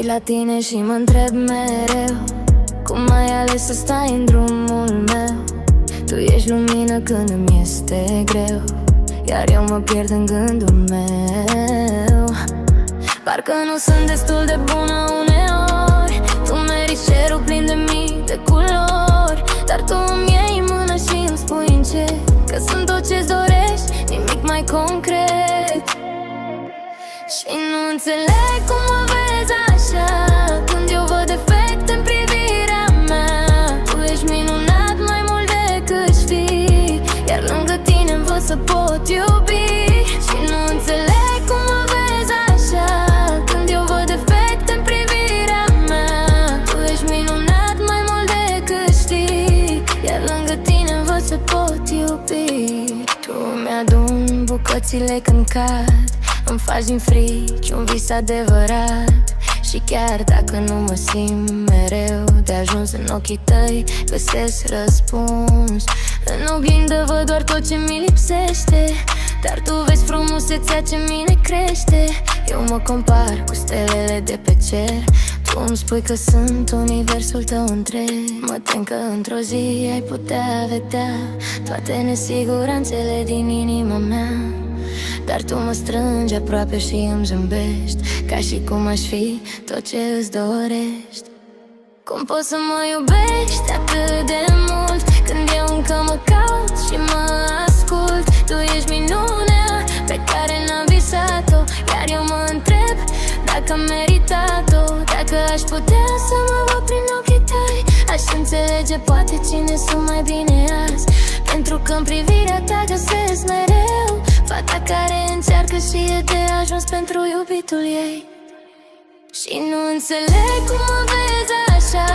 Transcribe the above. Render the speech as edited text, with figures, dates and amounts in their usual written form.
la tine și mă întreb mereu cum ai ales să stai în drumul meu. Tu ești lumină când îmi este greu, iar eu mă pierd în gândul meu. Parcă nu sunt destul de bună uneori. Tu meriți cerul plin de mii de culori, dar tu îmi iei mână și îmi spui încet că sunt tot ce-ți dorești, nimic mai concret. Și nu înțeleg cum mă vezi așa când eu văd defecte în privirea mea. Tu ești minunat mai mult decât știi, iar lângă tine învăț să pot iubi. Și nu înțeleg cum mă vezi așa când eu văd defecte în privirea mea. Tu ești minunat mai mult decât știi, iar lângă tine învăț să pot iubi. Tu mi-aduni bucățile când cad, îmi faci din frici un vis adevărat. Și chiar dacă nu mă simt mereu de ajuns, în ochii tăi găsesc răspuns. În oglindă văd doar tot ce mi lipsește, dar tu vezi frumusețea ce mine crește. Eu mă compar cu stelele de pe cer, tu îmi spui că sunt universul tău întreg. Mă tem că într-o zi ai putea vedea toate nesiguranțele din inima mea, dar tu mă strângi aproape și îmi zâmbești, ca și cum aș fi tot ce îți dorești. Cum poți să mă iubești atât de mult când eu încă mă caut și mă ascult? Tu ești minunea pe care n-am visat-o, iar eu mă întreb dacă am meritat-o. Dacă aș putea să mă văd prin ochii tăi, aș înțelege poate cine sunt mai bine azi, pentru că în privirea ta găsesc mereu fata care încearcă și e de ajuns pentru iubitul ei. Și nu înțeleg cum mă vezi așa